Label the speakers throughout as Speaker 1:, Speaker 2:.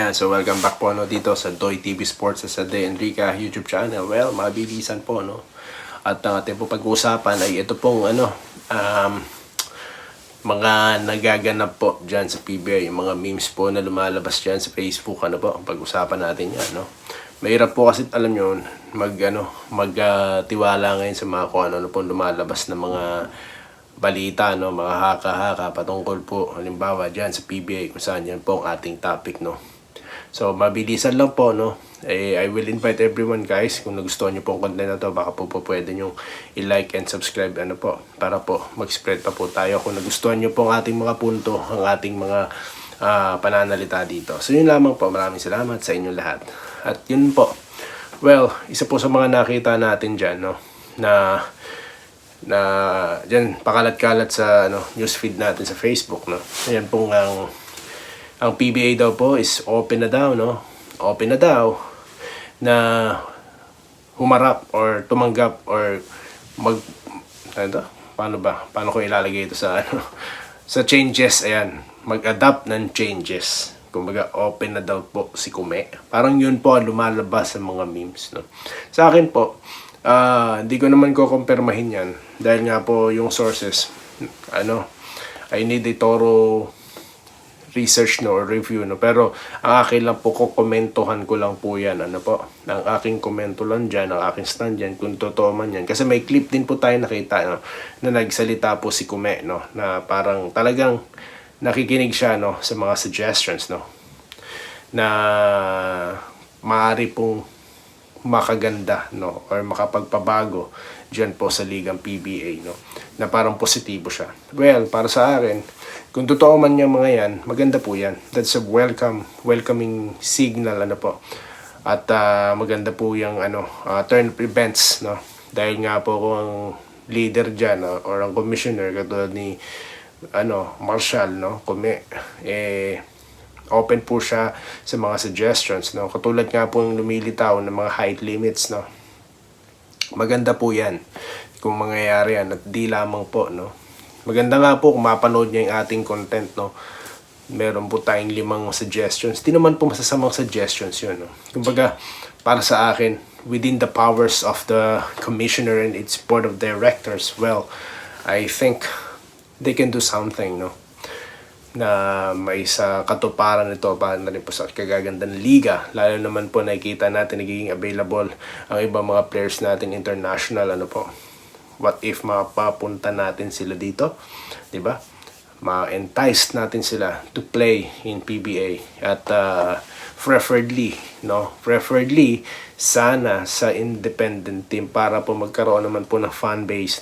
Speaker 1: Ayan, so welcome back po dito sa Doy TV Sports sa De Enrica YouTube channel. Well, mabilisan po At ang ating po pag-uusapan ay ito pong mga nagaganap po diyan sa PBA, yung mga memes po na lumalabas diyan sa Facebook, ang pag-usapan natin 'yan, Mahirap po kasi alam niyo magtiwala ngayon sa mga kung ano po lumalabas na mga balita, mga haka-haka patungkol po halimbawa diyan sa PBA, kung saan yan po ang ating topic, So, mabilisan lang po, I will invite everyone, guys. Kung nagustuhan nyo po ang content na to, baka po pwede nyo i-like and subscribe, para po mag-spread pa po tayo. Kung nagustuhan nyo po ang ating mga punto, ang ating mga pananalita dito. So, yun lamang po. Maraming salamat sa inyo lahat. At yun po. Well, isa po sa mga nakita natin dyan, na dyan, pakalat-kalat sa newsfeed natin sa Facebook, Ayan pong ang PBA daw po is open na daw, Open na daw na humarap or tumanggap or paano ko ilalagay ito sa sa changes, ayan. Mag-adapt ng changes. Kumbaga, open na daw po si Kume. Parang yun po ang lumalabas sa mga memes, Sa akin po, hindi ko naman kukumpirmahin yan dahil nga po yung sources, I need a thorough research or review, pero ang akin lang po, kukomentohan ko lang po yan, ang aking komento lang dyan, ang aking stand dyan, kung totoo man yan, kasi may clip din po tayo nakita, na nagsalita po si Kume, na parang talagang nakikinig siya, sa mga suggestions, na maaari pong makaganda, or makapagpabago dyan po sa ligang PBA, na parang positibo siya. Well, para sa akin, kung totoo man yung mga yan, maganda po yan. That's a welcoming signal, At maganda po yung turn of events, Dahil nga po kung ang leader dyan, or ang commissioner katulad ni Marshall, Kume, open po siya sa mga suggestions, Katulad nga po yung lumilitaw ng mga height limits, Maganda po yan kung mangyayari yan, at di lamang po, Maganda nga po kung mapanood niya yung ating content, Meron po tayong 5 suggestions. Di naman po masasamang suggestions yun, Kumbaga, para sa akin, within the powers of the commissioner and its board of directors, well, I think they can do something, na may sa katuparan nito para na rin po sa kagaganda ng liga. Lalo naman po nakikita natin nagiging available ang ibang mga players natin international, What if mapapunta natin sila dito, 'di ba? Ma-entice natin sila to play in PBA at preferably sana sa independent team para po magkaroon naman po ng fan base,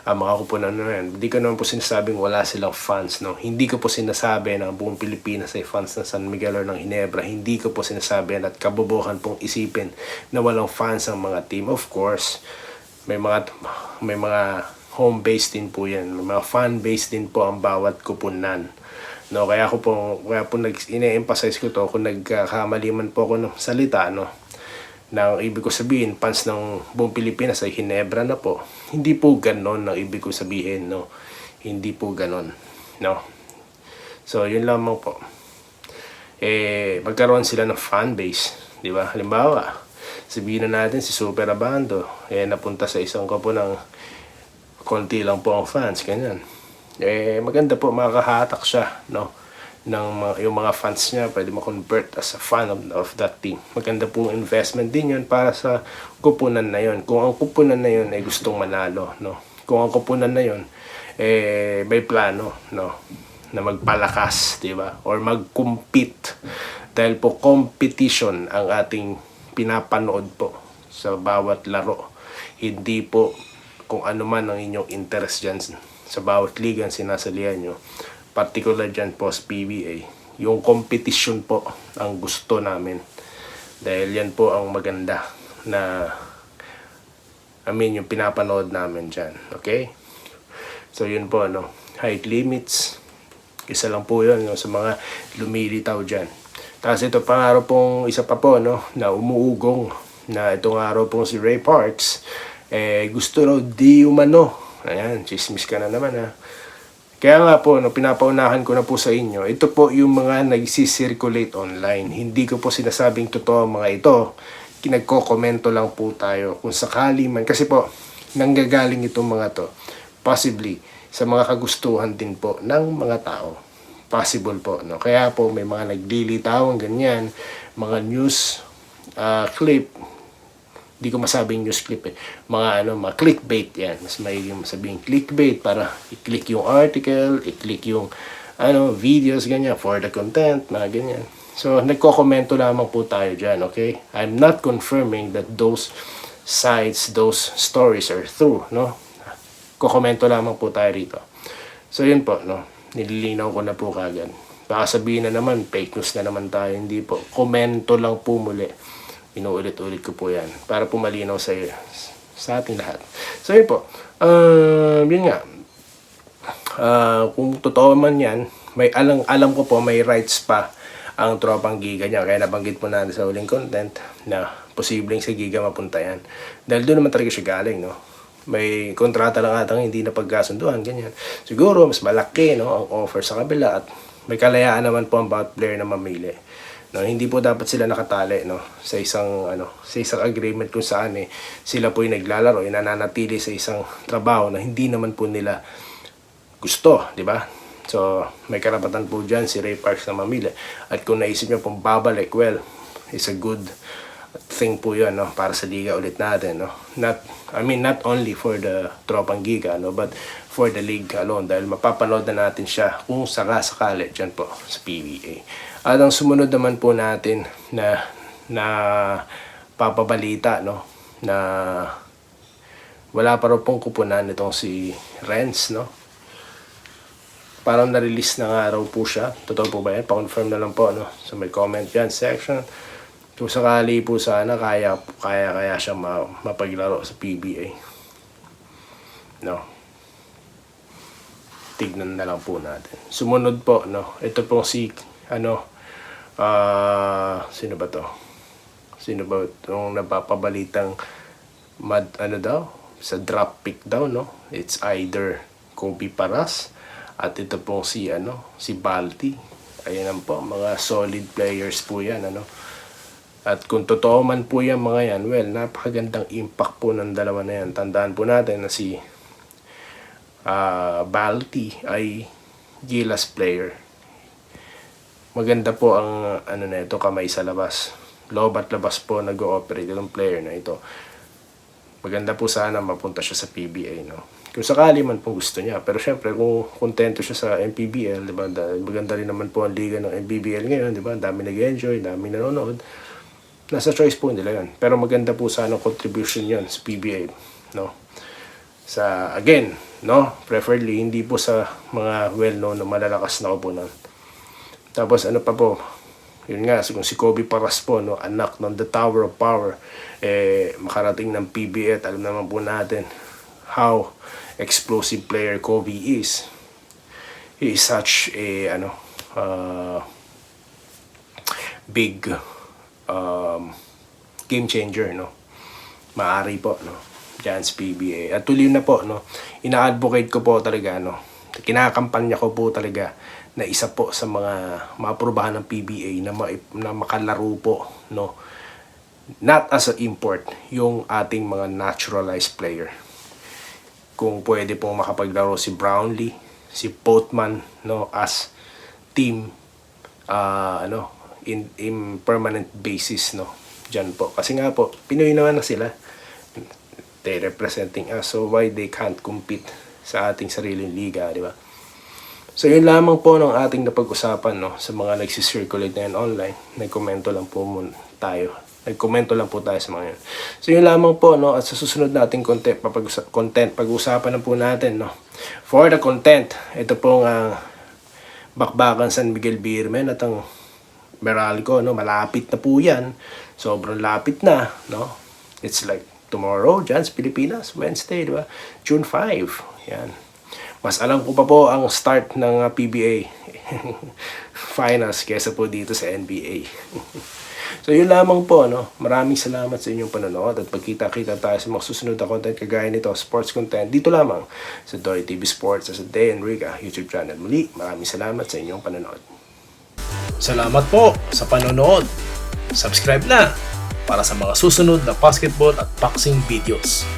Speaker 1: mga kupunan yan. Hindi ko naman po sinasabing wala silang fans, Hindi ko po sinasabi na ang buong Pilipinas ay fans ng San Miguel or ng Ginebra. Hindi ko po sinasabi at kabobohan pong isipin na walang fans ang mga team. Of course, may mga home base din po yan. May mga fan base din po ang bawat kupunan. Kaya po ine-emphasize ko to kung nagkakamali man po ako ng salita, na ibig ko sabihin, fans ng buong Pilipinas ay Ginebra na po. Hindi po ganon ang ibig ko sabihin, Hindi po ganon, So, yun lamang po. Magkaroon sila ng fan base, di ba? Halimbawa, sabihin na natin si Super Abando, napunta sa isang kapo ng konti lang po ang fans, ganyan. Maganda po, makakahatak siya, yung mga fans niya, pwede ma-convert as a fan of that team. Maganda pong investment din yun para sa kupunan na yun. Kung ang kupunan na yun ay gustong manalo, Kung ang kupunan na yun, may plano, na magpalakas, di ba? Or mag-compete. Dahil po competition ang ating pinapanood po sa bawat laro. Hindi po kung ano man ang inyong interest dyan sa bawat liga sinasalihan nyo. Particular dyan po sa PBA. Yung competition po ang gusto namin. Dahil yan po ang maganda na yung pinapanood namin dyan. Okay? So yun po, height limits. Isa lang po yun, sa mga lumilitaw dyan. Tapos ito pang araw pong isa pa po, na umuugong na itong araw pong si Ray Parks, gusto raw di umano. Ayan, chismis ka na naman, Kaya nga po, no, pinapaunahan ko na po sa inyo, ito po yung mga nagsisirculate online. Hindi ko po sinasabing totoo ang mga ito. Kinagko-komento lang po tayo kung sakali man. Kasi po, nanggagaling itong mga to. Possibly, sa mga kagustuhan din po ng mga tao. Possible po, no? Kaya po, may mga naglilitawang ganyan, mga news clip, di ko masabing news clip mga mga clickbait yan. Mas maiging masabing clickbait para i-click yung article, i-click yung videos ganyan for the content, mga ganyan. So, nagko-komento lamang po tayo dyan, okay? I'm not confirming that those sites, those stories are true, no? Kokomento lamang po tayo rito. So, yun po, no? Nililinaw ko na po kagad. Baka sabihin na naman, fake news na naman tayo. Hindi po. Komento lang po muli. Inuulit-ulit ko po yan para po malinaw sa ating lahat. So yun po, yun nga, kung totoo man yan, alam ko po may rights pa ang tropang Giga niya. Kaya nabanggit po natin sa huling content na posibleng sa Giga mapunta yan. Dahil doon naman talaga siya galing, no? May kontrata lang atang hindi na pagkasunduan, ganyan. Siguro mas malaki, no, ang offer sa kabila at may kalayaan naman po ang bawat player na mamili. No, hindi po dapat sila nakatali, no, sa isang agreement kung saan sila po yung naglalaro, nananatili sa isang trabaho na hindi naman po nila gusto, di ba? So, may karapatan po diyan si Ray Parks na mamili. At kung naisip niyo pong babalik, well, it's a good thing po 'yon, no, para sa liga ulit natin, no. Not only for the tropang Giga, no, but for the league alone dahil mapapanood na natin siya kung sakali diyan po sa PBA. At ang sumunod naman po natin na papabalita, no, na wala pa raw pong kupunan nitong si Renz, no. Parang na-release na nga raw po siya. Totoo po ba yan? Pa-confirm na lang po, no, sa may comment yan section. Kung sakali po sana kaya siya mapaglaro sa PBA. No. Tignan na lang po natin. Sumunod po, no. Ito pong si sino ba to? Sino ba itong napapabalitang sa drop pick daw, no? It's either Kobe Paras at ito pong si Balti. Ayan po, mga solid players po yan, At kung totoo man po yan mga yan, well, napakagandang impact po ng dalawa na yan. Tandaan po natin na si Balti ay Gilas player. Maganda po ang ito, kamay sa labas. Loob at labas po nag-ooperate itong player na ito. Maganda po sana mapunta siya sa PBA, no? Kung sakali man po gusto niya. Pero syempre, kung kontento siya sa MPBL, di ba? Maganda rin naman po ang liga ng MPBL ngayon, di ba? Dami nag-enjoy, dami nanonood. Nasa choice po nila yan. Pero maganda po sana contribution yan sa PBA, no? Again, no? Preferably, hindi po sa mga well-known na malalakas na koponan. Tapos pa po, yun nga, kung si Kobe Paras po, no, anak ng The Tower of Power, makarating ng PBA at alam naman po natin how explosive player Kobe is. He is such a big game changer, no. Maari po, no, diyan sa PBA. At tuloy na po, no, ina-advocate ko po talaga, no, kinakampanya ko po talaga na isa po sa mga maaprubahan ng PBA na makalaro po, no, not as an import, yung ating mga naturalized player. Kung pwede pong makapaglaro si Brownlee, si Poutman, no, as team in permanent basis, no, dyan po. Kasi nga po, Pinoy naman na sila. They representing us, so why they can't compete sa ating sariling liga, di ba? So yun lamang po ng ating napag-usapan, no, sa mga nagsisirculate na yan online. Nagkomento lang po tayo. Nagkomento lang po tayo sa mga yun. So yun lamang po, no, at sa susunod nating content, pag-usapan na po natin, no. For the content, ito pong Bakbakan San Miguel Beermen at ang Meralco, no, malapit na po yan. Sobrang lapit na, no. It's like tomorrow, dyan sa Pilipinas, Wednesday, di ba? June 5, yan. Mas alam ko pa po ang start ng PBA finals kesa po dito sa NBA. So yun lamang po, no? Maraming salamat sa inyong panonood at pagkita-kita tayo sa mga susunod na content kagaya nito, sports content, dito lamang sa Dory TV Sports at sa Day and Riga YouTube channel. Muli, maraming salamat sa inyong panonood.
Speaker 2: Salamat po sa panonood. Subscribe na para sa mga susunod na basketball at boxing videos.